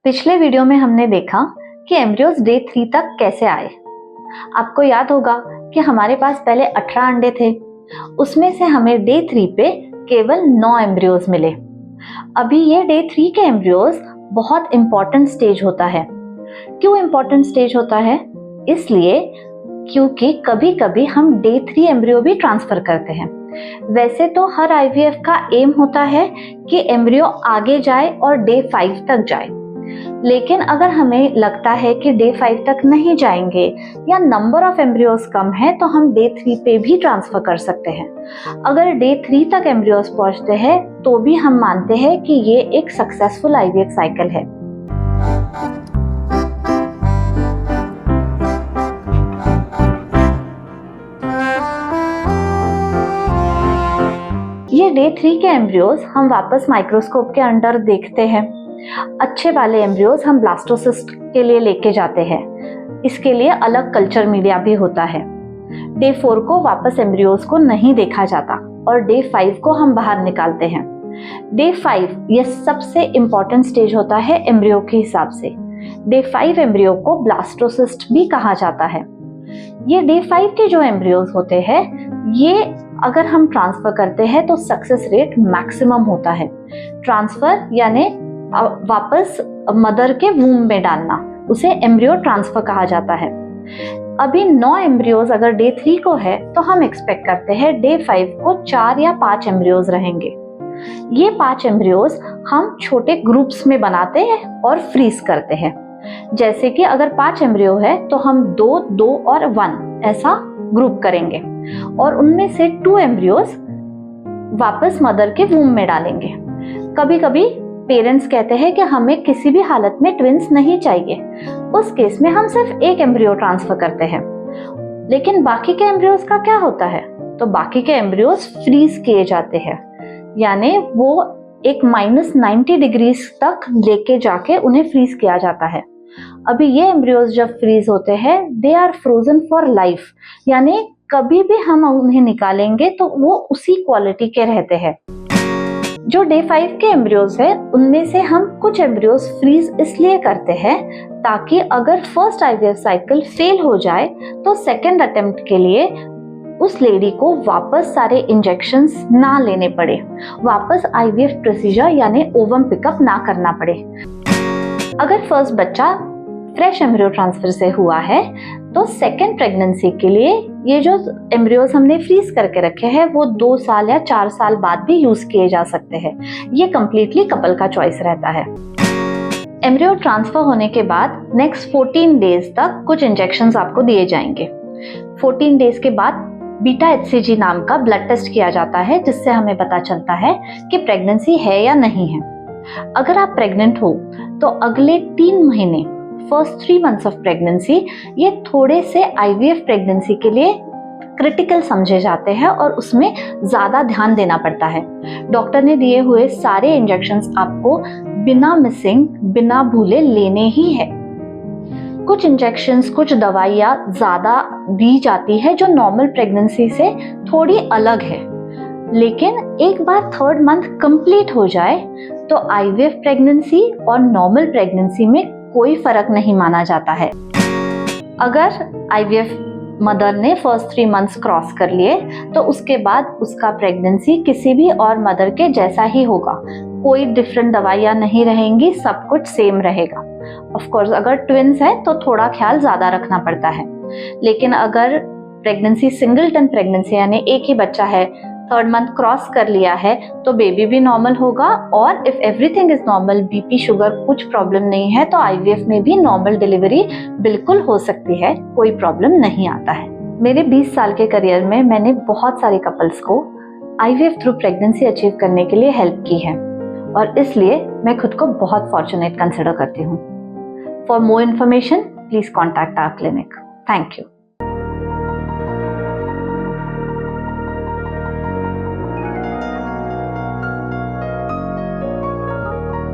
पिछले वीडियो में हमने देखा कि एम्ब्रियोज डे 3 तक कैसे आए। आपको याद होगा कि हमारे पास पहले 18 अंडे थे, उसमें से हमें डे 3 पे केवल 9 एम्ब्रियोज मिले। अभी ये डे 3 के एम्ब्रियोज बहुत इंपॉर्टेंट स्टेज होता है। क्यों इंपॉर्टेंट स्टेज होता है? इसलिए क्योंकि कभी कभी हम डे 3 एम्ब्रियो भी ट्रांसफर करते हैं। वैसे तो हर आईवीएफ का एम होता है कि एम्ब्रियो आगे जाए और डे 5 तक जाए, लेकिन अगर हमें लगता है कि डे 5 तक नहीं जाएंगे या नंबर ऑफ एम्ब्रियोज कम है तो हम डे 3 पे भी ट्रांसफर कर सकते हैं। अगर डे 3 तक एम्ब्रियोज पहुंचते हैं तो भी हम मानते हैं कि ये एक सक्सेसफुल आईवीएफ साइकिल है। ये डे 3 के एम्ब्रियोज हम वापस माइक्रोस्कोप के अंडर देखते हैं। अच्छे वाले एम्ब्रियोज हम ब्लास्टोसिस्ट के लिए लेके जाते हैं। इसके लिए अलग कल्चर मीडिया भी होता है। डे 4 को वापस एम्ब्रियोज को नहीं देखा जाता और डे 5 को हम बाहर निकालते हैं। डे 5 ये सबसे इम्पोर्टेंट स्टेज होता है एम्ब्रियो के हिसाब से। डे 5 एम्ब्रियो को ब्लास्टोसिस्ट भी कहा जाता है। ये डे 5 के जो एम्ब्रियोज होते हैं, ये अगर हम ट्रांसफर करते हैं तो सक्सेस रेट मैक्सिमम होता है। ट्रांसफर यानी वापस मदर के वूम में डालना, उसे एम्ब्रियो ट्रांसफर कहा जाता है। अभी 9 एम्ब्रियोज अगर डे 3 को है तो हम एक्सपेक्ट करते हैं डे 5 को 4 या 5 एम्ब्रियोज रहेंगे। ये 5 एम्ब्रियोज हम छोटे ग्रुप्स में बनाते हैं और फ्रीज करते हैं। जैसे कि अगर 5 एम्ब्रियो है तो हम 2, 2 और 1 ऐसा ग्रुप करेंगे और उनमें से 2 एम्ब्रियोज वापस मदर के वूम में डालेंगे। कभी कभी पेरेंट्स कहते हैं कि हमें किसी भी हालत में ट्विंस नहीं चाहिए, उस केस में हम सिर्फ एक एम्ब्रियो ट्रांसफर करते हैं। लेकिन बाकी के एम्ब्रियोज का क्या होता है? तो बाकी के एम्ब्रियोज फ्रीज किए जाते हैं, यानी वो एक -90 डिग्रीज तक लेके जाके उन्हें फ्रीज किया जाता है। अभी ये एम्ब्रियोज जब फ्रीज होते हैं, they are frozen for life, यानी कभी भी हम उन्हें निकालेंगे तो वो उसी क्वालिटी के रहते हैं। जो डे 5 के एम्ब्रियोज है, उनमें से हम कुछ एम्ब्रियोज फ्रीज इसलिए करते हैं ताकि अगर फर्स्ट आईवीएफ साइकिल फेल हो जाए तो सेकेंड अटेम्प्ट के लिए उस लेडी को वापस सारे इंजेक्शंस ना लेने पड़े, वापस आईवीएफ प्रोसीजर यानी ओवम पिकअप ना करना पड़े। अगर फर्स्ट बच्चा फ्रेश एम्ब्रियो ट्रांसफर से हुआ है तो सेकेंड प्रेगनेंसी के लिए ये जो एम्ब्रियोज हमने फ्रीज करके रखे हैं वो 2 साल या 4 साल बाद भी यूज किए जा सकते हैं। ये कंप्लीटली कपल का चॉइस रहता है। एम्ब्रियो ट्रांसफर होने के बाद नेक्स्ट 14 डेज तक कुछ इंजेक्शंस आपको दिए जाएंगे। 14 डेज के बाद बीटा HCG नाम का ब्लड टेस्ट किया जाता है, जिससे हमें पता चलता है कि प्रेगनेंसी है या नहीं है। अगर आप प्रेग्नेंट हो तो अगले 3 महीने फर्स्ट 3 मंथ्स ऑफ प्रेगनेंसी ये थोड़े से आईवीएफ प्रेगनेंसी के लिए क्रिटिकल समझे जाते हैं और उसमें ज्यादा ध्यान देना पड़ता है। डॉक्टर ने दिए हुए सारे इंजेक्शंस आपको बिना मिसिंग, बिना भूले लेने ही है। कुछ इंजेक्शंस, कुछ दवाइयाँ ज्यादा दी जाती है जो नॉर्मल प्रेगनेंसी से थोड़ी अलग है, लेकिन एक बार 3rd मंथ कंप्लीट हो जाए तो आईवीएफ प्रेगनेंसी और नॉर्मल प्रेगनेंसी में कोई फर्क नहीं माना जाता है। अगर आईवीएफ मदर ने फर्स्ट 3 मंथ्स क्रॉस कर लिए तो उसके बाद उसका प्रेगनेंसी किसी भी और मदर के जैसा ही होगा। कोई डिफरेंट दवाइयाँ नहीं रहेंगी, सब कुछ सेम रहेगा। ऑफ कोर्स अगर ट्विंस है तो थोड़ा ख्याल ज्यादा रखना पड़ता है, लेकिन अगर प्रेगनेंसी सिंगलटन प्रेगनेंसी यानी एक ही बच्चा है, 3rd मंथ क्रॉस कर लिया है तो बेबी भी नॉर्मल होगा और if everything is normal, BP sugar कुछ प्रॉब्लम नहीं है तो आईवीएफ में भी नॉर्मल डिलीवरी बिल्कुल हो सकती है, कोई प्रॉब्लम नहीं आता है। मेरे 20 साल के करियर में मैंने बहुत सारे कपल्स को आईवीएफ थ्रू प्रेगनेंसी अचीव करने के लिए हेल्प की है और इसलिए मैं खुद को बहुत फॉर्चुनेट कंसिडर करती हूँ। For more information please contact our clinic. Thank you.